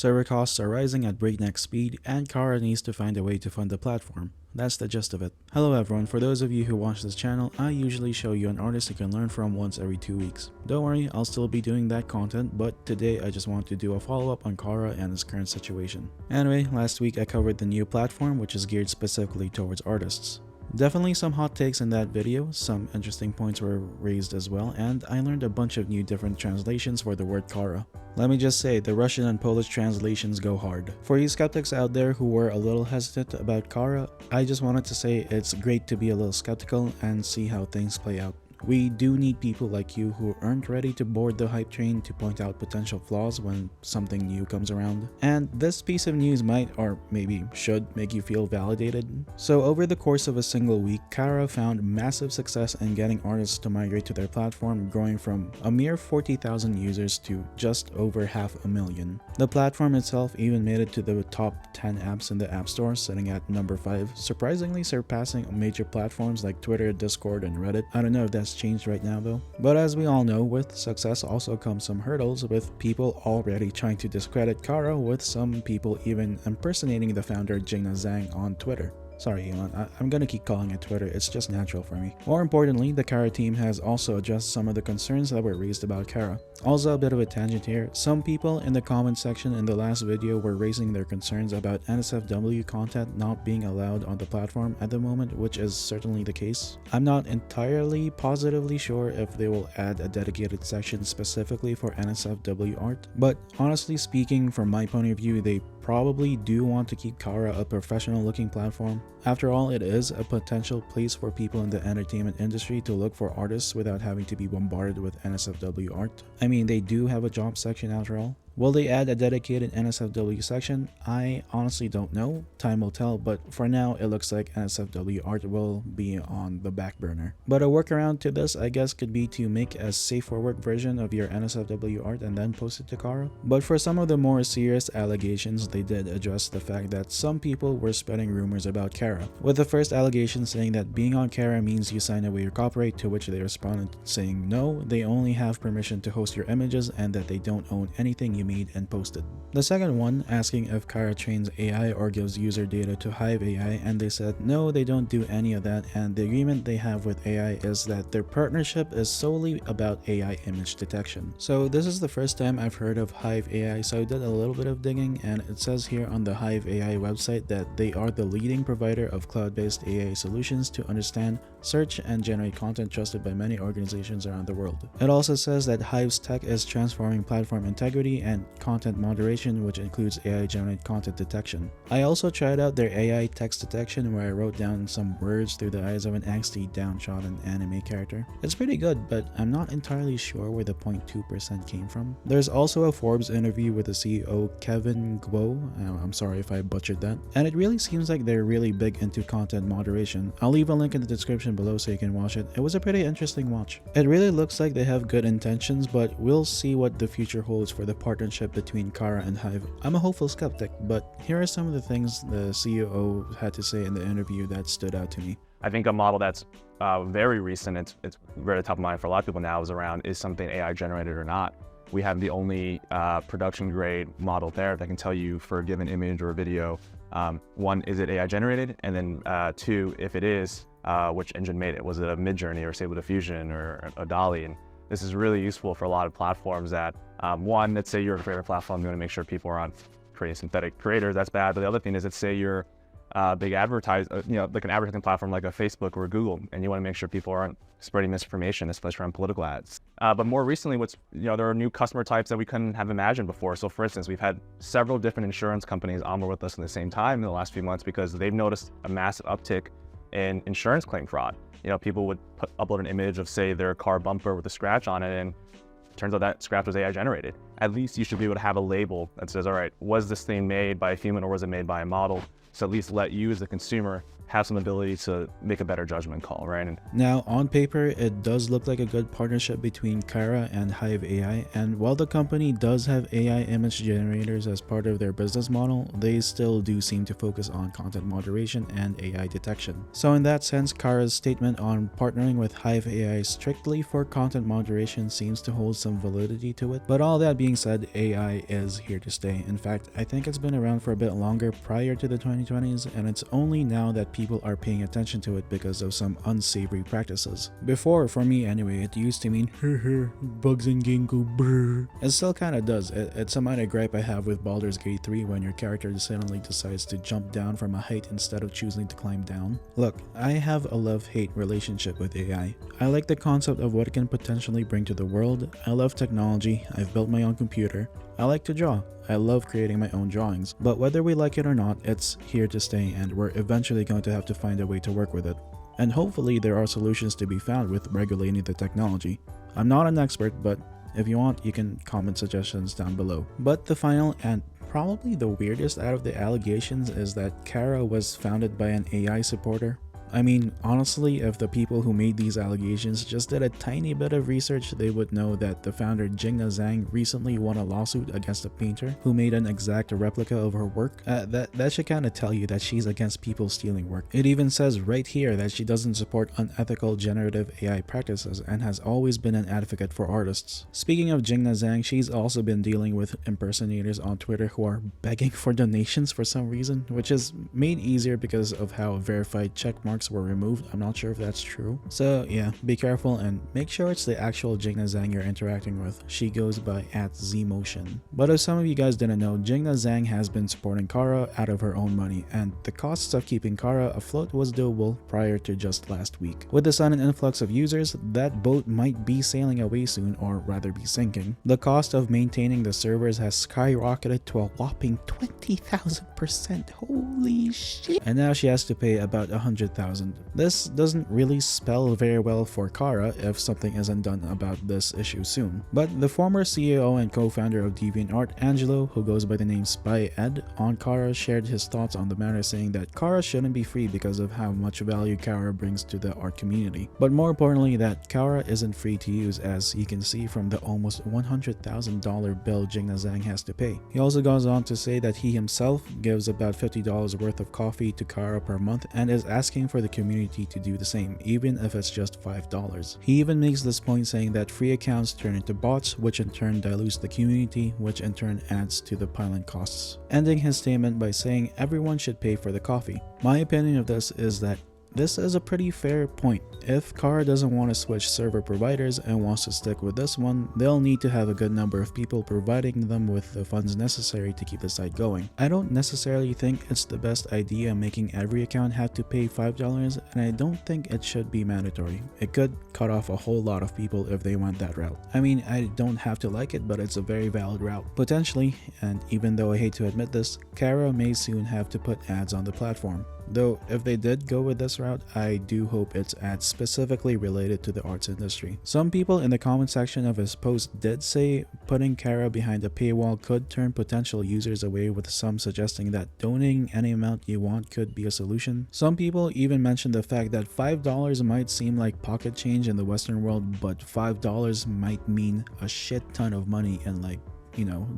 Server costs are rising at breakneck speed, and Cara needs to find a way to fund the platform. That's the gist of it. Hello everyone, for those of you who watch this channel, I usually show you an artist you can learn from once every 2 weeks. Don't worry, I'll still be doing that content, but today I just want to do a follow-up on Cara and his current situation. Anyway, last week I covered the new platform, which is geared specifically towards artists. Definitely some hot takes in that video, some interesting points were raised as well, and I learned a bunch of new different translations for the word Cara. Let me just say, the Russian and Polish translations go hard. For you skeptics out there who were a little hesitant about Cara, I just wanted to say it's great to be a little skeptical and see how things play out. We do need people like you who aren't ready to board the hype train to point out potential flaws when something new comes around. And this piece of news might, or maybe should, make you feel validated. So over the course of a single week, Cara found massive success in getting artists to migrate to their platform, growing from a mere 40,000 users to just over 500,000. The platform itself even made it to the top 10 apps in the App Store, sitting at number 5, surprisingly surpassing major platforms like Twitter, Discord, and Reddit. I don't know if that's changed right now though. But as we all know, with success also comes some hurdles, with people already trying to discredit Cara, with some people even impersonating the founder Jingna Zhang on Twitter. Sorry Elon, I'm gonna keep calling it Twitter, it's just natural for me. More importantly, the Cara team has also addressed some of the concerns that were raised about Cara. Also a bit of a tangent here, some people in the comment section in the last video were raising their concerns about NSFW content not being allowed on the platform at the moment, which is certainly the case. I'm not entirely positively sure if they will add a dedicated section specifically for NSFW art, but honestly speaking, from my point of view, they probably do want to keep Cara a professional looking platform. After all, it is a potential place for people in the entertainment industry to look for artists without having to be bombarded with NSFW art. I mean, they do have a job section after all. Will they add a dedicated NSFW section? I honestly don't know. Time will tell, but for now it looks like NSFW art will be on the back burner. But a workaround to this, I guess, could be to make a safe for work version of your NSFW art and then post it to Cara. But for some of the more serious allegations, they did address the fact that some people were spreading rumors about Cara, with the first allegation saying that being on Cara means you sign away your copyright, to which they responded saying no, they only have permission to host your images and that they don't own anything you made and posted. The second one asking if Cara trains AI or gives user data to Hive AI, and they said no, they don't do any of that, and the agreement they have with AI is that their partnership is solely about AI image detection. So this is the first time I've heard of Hive AI, so I did a little bit of digging, and it says here on the Hive AI website that they are the leading provider of cloud-based AI solutions to understand, search, and generate content trusted by many organizations around the world. It also says that Hive's tech is transforming platform integrity and content moderation, which includes AI-generated content detection. I also tried out their AI text detection, where I wrote down some words through the eyes of an angsty, downtrodden anime character. It's pretty good, but I'm not entirely sure where the 0.2% came from. There's also a Forbes interview with the CEO Kevin Guo, I'm sorry if I butchered that, and it really seems like they're really big into content moderation. I'll leave a link in the description below so you can watch it. It was a pretty interesting watch. It really looks like they have good intentions, but we'll see what the future holds for the partnership between Cara and Hive. I'm a hopeful skeptic, but here are some of the things the CEO had to say in the interview that stood out to me. I think a model that's very recent, it's very top of mind for a lot of people now, is something AI generated or not. We have the only production grade model there that can tell you for a given image or video, one, is it AI generated? And then two, if it is, which engine made it? Was it a Midjourney or Stable Diffusion or a DALL-E? And this is really useful for a lot of platforms that, one, let's say you're a creator platform, you want to make sure people are on creating synthetic creators, that's bad. But the other thing is, let's say you're big like an advertising platform like a Facebook or a Google, and you want to make sure people aren't spreading misinformation, especially around political ads. But more recently, there are new customer types that we couldn't have imagined before. So for instance, we've had several different insurance companies onboard with us at the same time in the last few months because they've noticed a massive uptick in insurance claim fraud. People would upload an image of, say, their car bumper with a scratch on it, and it turns out that scratch was AI generated. At least you should be able to have a label that says, all right, was this thing made by a human or was it made by a model? So at least let you as a consumer have some ability to make a better judgment call, right? And Now, on paper, it does look like a good partnership between Cara and Hive AI, and while the company does have AI image generators as part of their business model, they still do seem to focus on content moderation and AI detection. So in that sense, Cara's statement on partnering with Hive AI strictly for content moderation seems to hold some validity to it. But all that being said, AI is here to stay. In fact, I think it's been around for a bit longer prior to the 2020s, and it's only now that people are paying attention to it because of some unsavory practices. Before, for me anyway, it used to mean bugs in game go brrr. It still kinda does. It's some minor gripe I have with Baldur's Gate 3 when your character suddenly decides to jump down from a height instead of choosing to climb down. Look, I have a love-hate relationship with AI. I like the concept of what it can potentially bring to the world. I love technology. I've built my own computer. I like to draw. I love creating my own drawings. But whether we like it or not, it's here to stay, and we're eventually going to have to find a way to work with it. And hopefully there are solutions to be found with regulating the technology. I'm not an expert, but if you want, you can comment suggestions down below. But the final and probably the weirdest out of the allegations is that Cara was founded by an AI supporter. I mean, honestly, if the people who made these allegations just did a tiny bit of research, they would know that the founder Jingna Zhang recently won a lawsuit against a painter who made an exact replica of her work. That should kind of tell you that she's against people stealing work. It even says right here that she doesn't support unethical generative AI practices and has always been an advocate for artists. Speaking of Jingna Zhang, she's also been dealing with impersonators on Twitter who are begging for donations for some reason, which is made easier because of how verified checkmarks were removed. I'm not sure if that's true. So yeah, be careful and make sure it's the actual Jingna Zhang you're interacting with. She goes by @Zmotion. But if some of you guys didn't know, Jingna Zhang has been supporting Cara out of her own money, and the costs of keeping Cara afloat was doable prior to just last week. With the sudden influx of users, that boat might be sailing away soon, or rather be sinking. The cost of maintaining the servers has skyrocketed to a whopping 20,000%. Holy shit! And now she has to pay about 100,000. This doesn't really spell very well for Cara if something isn't done about this issue soon. But the former CEO and co-founder of DeviantArt, Angelo, who goes by the name SpyEd, on Cara shared his thoughts on the matter, saying that Cara shouldn't be free because of how much value Cara brings to the art community. But more importantly, that Cara isn't free to use, as you can see from the almost $100,000 bill Jingna Zhang has to pay. He also goes on to say that he himself gives about $50 worth of coffee to Cara per month and is asking for the community to do the same, even if it's just $5. He even makes this point, saying that free accounts turn into bots, which in turn dilutes the community, which in turn adds to the piling costs, ending his statement by saying everyone should pay for the coffee. My opinion of this is that this is a pretty fair point. If Cara doesn't want to switch server providers and wants to stick with this one, they'll need to have a good number of people providing them with the funds necessary to keep the site going. I don't necessarily think it's the best idea making every account have to pay $5, and I don't think it should be mandatory. It could cut off a whole lot of people if they went that route. I mean, I don't have to like it, but it's a very valid route. Potentially, and even though I hate to admit this, Cara may soon have to put ads on the platform. Though, if they did go with this route, I do hope it's ads specifically related to the arts industry. Some people in the comment section of his post did say putting Cara behind a paywall could turn potential users away, with some suggesting that donating any amount you want could be a solution. Some people even mentioned the fact that $5 might seem like pocket change in the Western world, but $5 might mean a shit ton of money in, like,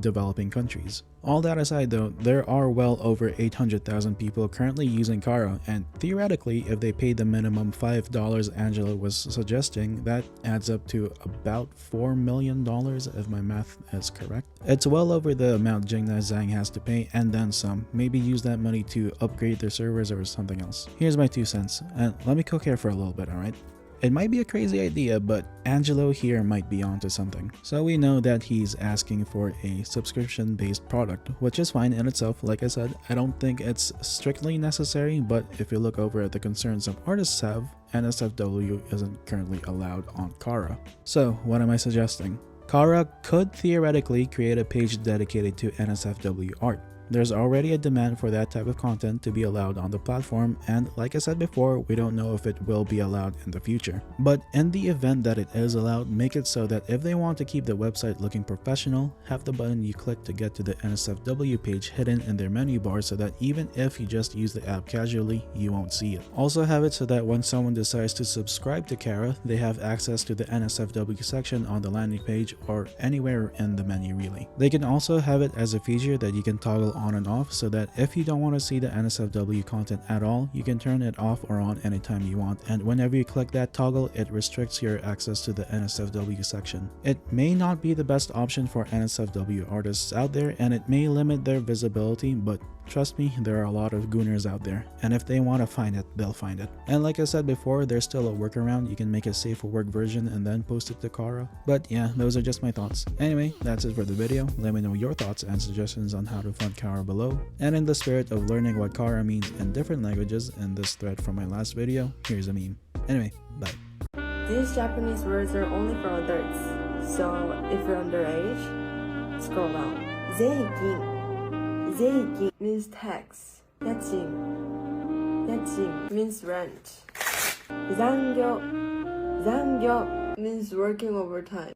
developing countries. All that aside though, there are well over 800,000 people currently using Cara, and theoretically, if they paid the minimum $5 Angela was suggesting, that adds up to about $4 million if my math is correct. It's well over the amount Jingna Zhang has to pay, and then some. Maybe use that money to upgrade their servers or something else. Here's my 2 cents, and let me cook here for a little bit, alright? It might be a crazy idea, but Angelo here might be onto something. So we know that he's asking for a subscription-based product, which is fine in itself. Like I said, I don't think it's strictly necessary, but if you look over at the concerns some artists have, NSFW isn't currently allowed on Cara. So what am I suggesting? Cara could theoretically create a page dedicated to NSFW art. There's already a demand for that type of content to be allowed on the platform, and like I said before, we don't know if it will be allowed in the future. But in the event that it is allowed, make it so that if they want to keep the website looking professional, have the button you click to get to the NSFW page hidden in their menu bar so that even if you just use the app casually, you won't see it. Also have it so that when someone decides to subscribe to Cara, they have access to the NSFW section on the landing page or anywhere in the menu really. They can also have it as a feature that you can toggle on and off so that if you don't want to see the NSFW content at all, you can turn it off or on anytime you want, and whenever you click that toggle, it restricts your access to the NSFW section. It may not be the best option for NSFW artists out there, and it may limit their visibility, but trust me, there are a lot of gooners out there, and if they want to find it, they'll find it. And like I said before, there's still a workaround. You can make a safe for work version and then post it to Cara. But yeah, those are just my thoughts. Anyway, that's it for the video. Let me know your thoughts and suggestions on how to fund Cara below. And in the spirit of learning what Cara means in different languages in this thread from my last video, here's a meme. Anyway, bye. These Japanese words are only for adults, so if you're underage, scroll down. Zeikin means tax. Yachin means rent. Zangyo means working overtime.